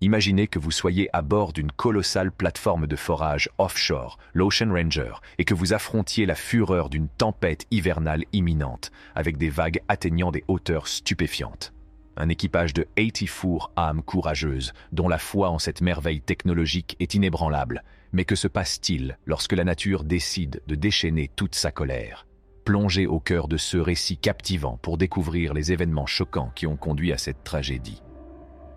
Imaginez que vous soyez à bord d'une colossale plateforme de forage offshore, l'Ocean Ranger, et que vous affrontiez la fureur d'une tempête hivernale imminente, avec des vagues atteignant des hauteurs stupéfiantes. Un équipage de 84 âmes courageuses, dont la foi en cette merveille technologique est inébranlable. Mais que se passe-t-il lorsque la nature décide de déchaîner toute sa colère? Plongez au cœur de ce récit captivant pour découvrir les événements choquants qui ont conduit à cette tragédie.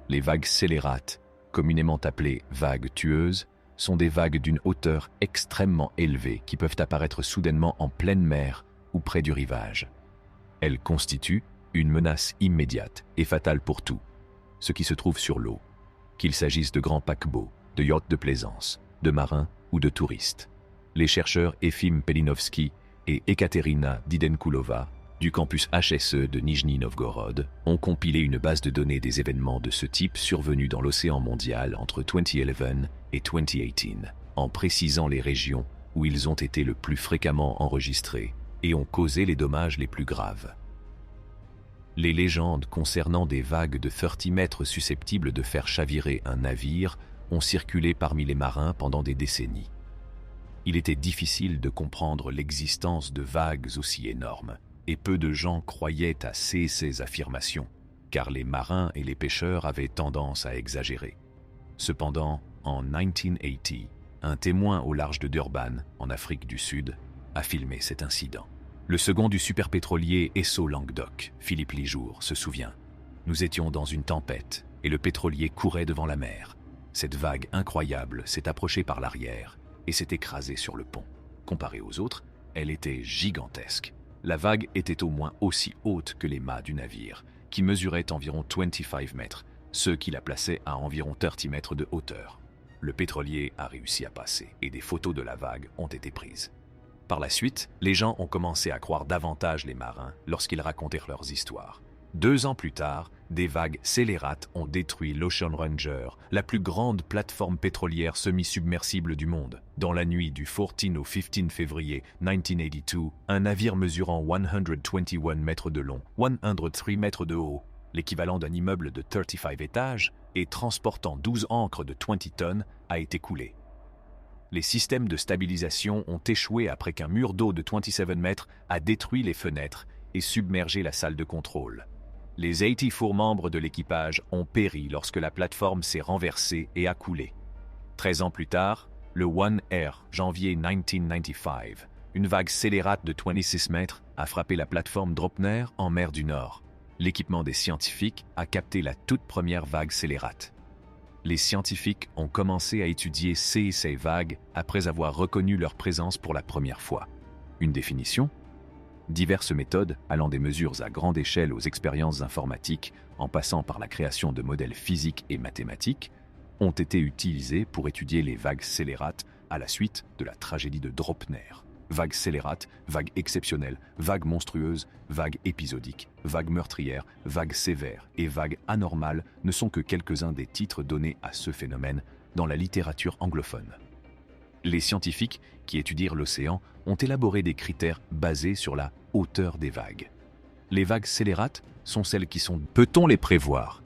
Les vagues scélérates, communément appelées vagues tueuses, sont des vagues d'une hauteur extrêmement élevée qui peuvent apparaître soudainement en pleine mer ou près du rivage. Elles constituent une menace immédiate et fatale pour tout, ce qui se trouve sur l'eau, qu'il s'agisse de grands paquebots, de yachts de plaisance, de marins ou de touristes. Les chercheurs Efim Pelinovski et Ekaterina Didenkulova du campus HSE de Nijni Novgorod ont compilé une base de données des événements de ce type survenus dans l'océan mondial entre 2011 et 2018, en précisant les régions où ils ont été le plus fréquemment enregistrés et ont causé les dommages les plus graves. Les légendes concernant des vagues de 30 mètres susceptibles de faire chavirer un navire ont circulé parmi les marins pendant des décennies. Il était difficile de comprendre l'existence de vagues aussi énormes, et peu de gens croyaient à ces affirmations, car les marins et les pêcheurs avaient tendance à exagérer. Cependant, en 1980, un témoin au large de Durban, en Afrique du Sud, a filmé cet incident. Le second du superpétrolier Esso Languedoc, Philippe Lijour, se souvient. Nous étions dans une tempête, et le pétrolier courait devant la mer. Cette vague incroyable s'est approchée par l'arrière et s'est écrasée sur le pont. Comparée aux autres, elle était gigantesque. La vague était au moins aussi haute que les mâts du navire, qui mesuraient environ 25 mètres, ce qui la plaçait à environ 30 mètres de hauteur. Le pétrolier a réussi à passer et des photos de la vague ont été prises. Par la suite, les gens ont commencé à croire davantage les marins lorsqu'ils racontèrent leurs histoires. 2 ans plus tard, des vagues scélérates ont détruit l'Ocean Ranger, la plus grande plateforme pétrolière semi-submersible du monde. Dans la nuit du 14 au 15 février 1982, un navire mesurant 121 mètres de long, 103 mètres de haut, l'équivalent d'un immeuble de 35 étages, et transportant 12 ancres de 20 tonnes, a été coulé. Les systèmes de stabilisation ont échoué après qu'un mur d'eau de 27 mètres a détruit les fenêtres et submergé la salle de contrôle. Les 84 membres de l'équipage ont péri lorsque la plateforme s'est renversée et a coulé. 13 ans plus tard, le One Air, janvier 1995, une vague scélérate de 26 mètres a frappé la plateforme Dropner en mer du Nord. L'équipement des scientifiques a capté la toute première vague scélérate. Les scientifiques ont commencé à étudier ces vagues après avoir reconnu leur présence pour la première fois. Une définition ? Diverses méthodes, allant des mesures à grande échelle aux expériences informatiques, en passant par la création de modèles physiques et mathématiques, ont été utilisées pour étudier les vagues scélérates à la suite de la tragédie de Dropner. Vagues scélérates, vagues exceptionnelles, vagues monstrueuses, vagues épisodiques, vagues meurtrières, vagues sévères et vagues anormales ne sont que quelques-uns des titres donnés à ce phénomène dans la littérature anglophone. Les scientifiques qui étudièrent l'océan ont élaboré des critères basés sur la hauteur des vagues. Les vagues scélérates sont celles qui sont... Peut-on les prévoir ?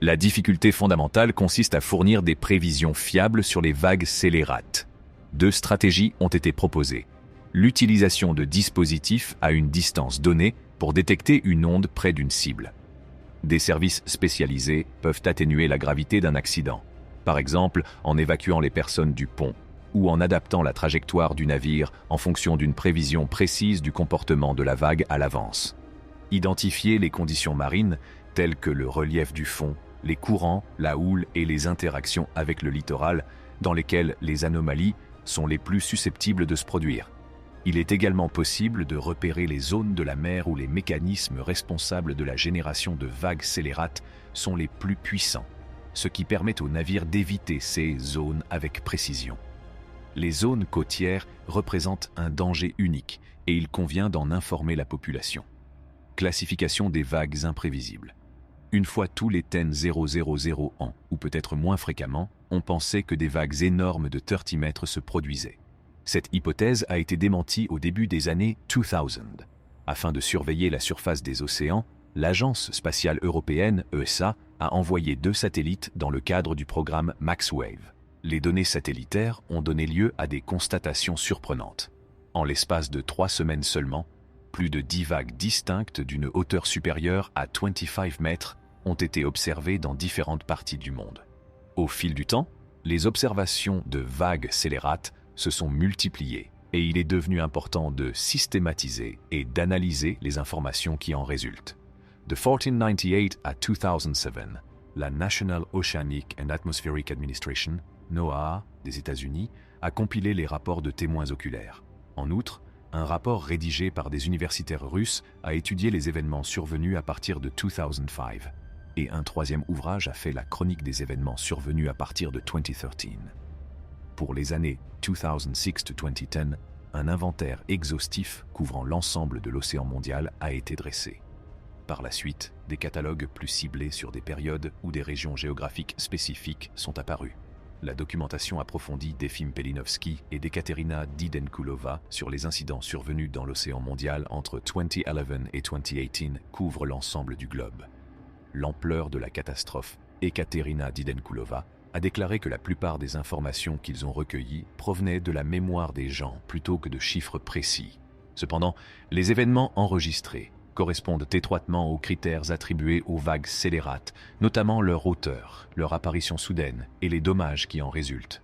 La difficulté fondamentale consiste à fournir des prévisions fiables sur les vagues scélérates. 2 stratégies ont été proposées. L'utilisation de dispositifs à une distance donnée pour détecter une onde près d'une cible. Des services spécialisés peuvent atténuer la gravité d'un accident, par exemple en évacuant les personnes du pont, ou en adaptant la trajectoire du navire en fonction d'une prévision précise du comportement de la vague à l'avance. Identifier les conditions marines, telles que le relief du fond, les courants, la houle et les interactions avec le littoral, dans lesquelles les anomalies sont les plus susceptibles de se produire. Il est également possible de repérer les zones de la mer où les mécanismes responsables de la génération de vagues scélérates sont les plus puissants, ce qui permet aux navires d'éviter ces zones avec précision. Les zones côtières représentent un danger unique et il convient d'en informer la population. Classification des vagues imprévisibles. Une fois tous les 10,000 ans, ou peut-être moins fréquemment, on pensait que des vagues énormes de 30 mètres se produisaient. Cette hypothèse a été démentie au début des années 2000. Afin de surveiller la surface des océans, l'Agence spatiale européenne, ESA, a envoyé 2 satellites dans le cadre du programme MaxWave. Les données satellitaires ont donné lieu à des constatations surprenantes. En l'espace de 3 semaines seulement, plus de 10 vagues distinctes d'une hauteur supérieure à 25 mètres ont été observées dans différentes parties du monde. Au fil du temps, les observations de vagues scélérates se sont multipliées et il est devenu important de systématiser et d'analyser les informations qui en résultent. De 1498 à 2007, la National Oceanic and Atmospheric Administration, NOAA, des États-Unis, a compilé les rapports de témoins oculaires. En outre, un rapport rédigé par des universitaires russes a étudié les événements survenus à partir de 2005. Et un troisième ouvrage a fait la chronique des événements survenus à partir de 2013. Pour les années 2006-2010, un inventaire exhaustif couvrant l'ensemble de l'océan mondial a été dressé. Par la suite, des catalogues plus ciblés sur des périodes ou des régions géographiques spécifiques sont apparus. La documentation approfondie d'Efim Pelinovski et d'Ekaterina Didenkulova sur les incidents survenus dans l'océan mondial entre 2011 et 2018 couvre l'ensemble du globe. L'ampleur de la catastrophe, Ekaterina Didenkulova a déclaré que la plupart des informations qu'ils ont recueillies provenaient de la mémoire des gens plutôt que de chiffres précis. Cependant, les événements enregistrés correspondent étroitement aux critères attribués aux vagues scélérates, notamment leur hauteur, leur apparition soudaine et les dommages qui en résultent.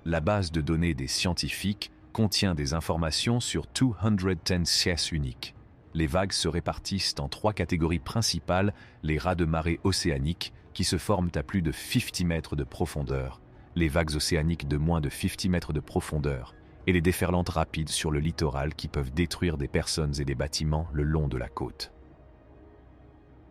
La base de données des scientifiques contient des informations sur 210 sièges uniques. Les vagues se répartissent en 3 catégories principales, les raz de marée océaniques qui se forment à plus de 50 mètres de profondeur, les vagues océaniques de moins de 50 mètres de profondeur, et les déferlantes rapides sur le littoral qui peuvent détruire des personnes et des bâtiments le long de la côte.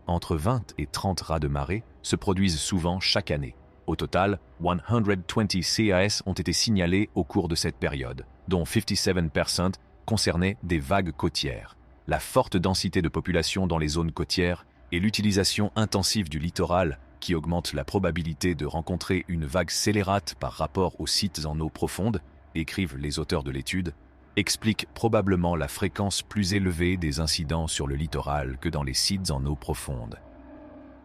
Entre 20 et 30 raz de marée se produisent souvent chaque année. Au total, 120 CAS ont été signalés au cours de cette période, dont 57% concernaient des vagues côtières. La forte densité de population dans les zones côtières et l'utilisation intensive du littoral qui augmente la probabilité de rencontrer une vague scélérate par rapport aux sites en eau profonde, écrivent les auteurs de l'étude, expliquent probablement la fréquence plus élevée des incidents sur le littoral que dans les sites en eau profonde.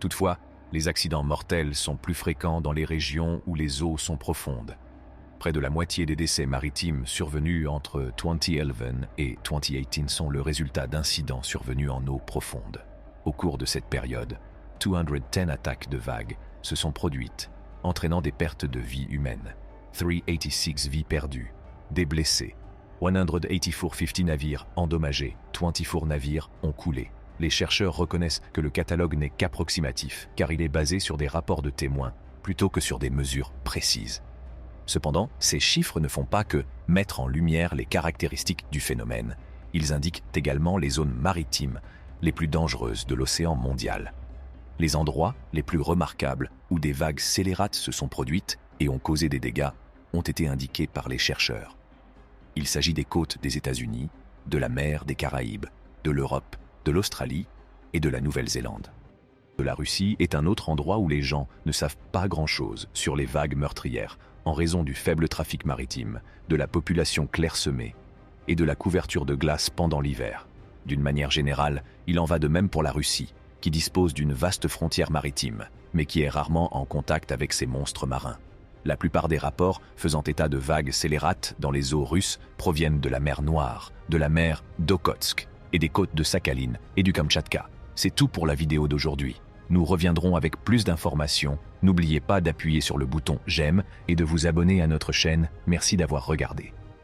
Toutefois, les accidents mortels sont plus fréquents dans les régions où les eaux sont profondes. Près de la moitié des décès maritimes survenus entre 2011 et 2018 sont le résultat d'incidents survenus en eau profonde. Au cours de cette période, 210 attaques de vagues se sont produites, entraînant des pertes de vies humaines. 386 vies perdues, des blessés, 150 navires endommagés, 24 navires ont coulé. Les chercheurs reconnaissent que le catalogue n'est qu'approximatif, car il est basé sur des rapports de témoins, plutôt que sur des mesures précises. Cependant, ces chiffres ne font pas que mettre en lumière les caractéristiques du phénomène. Ils indiquent également les zones maritimes les plus dangereuses de l'océan mondial. Les endroits les plus remarquables où des vagues scélérates se sont produites et ont causé des dégâts ont été indiqués par les chercheurs. Il s'agit des côtes des États-Unis, de la mer des Caraïbes, de l'Europe, de l'Australie et de la Nouvelle-Zélande. La Russie est un autre endroit où les gens ne savent pas grand-chose sur les vagues meurtrières en raison du faible trafic maritime, de la population clairsemée et de la couverture de glace pendant l'hiver. D'une manière générale, il en va de même pour la Russie, qui dispose d'une vaste frontière maritime, mais qui est rarement en contact avec ces monstres marins. La plupart des rapports faisant état de vagues scélérates dans les eaux russes proviennent de la mer Noire, de la mer d'Okhotsk et des côtes de Sakhaline et du Kamtchatka. C'est tout pour la vidéo d'aujourd'hui. Nous reviendrons avec plus d'informations. N'oubliez pas d'appuyer sur le bouton j'aime et de vous abonner à notre chaîne. Merci d'avoir regardé.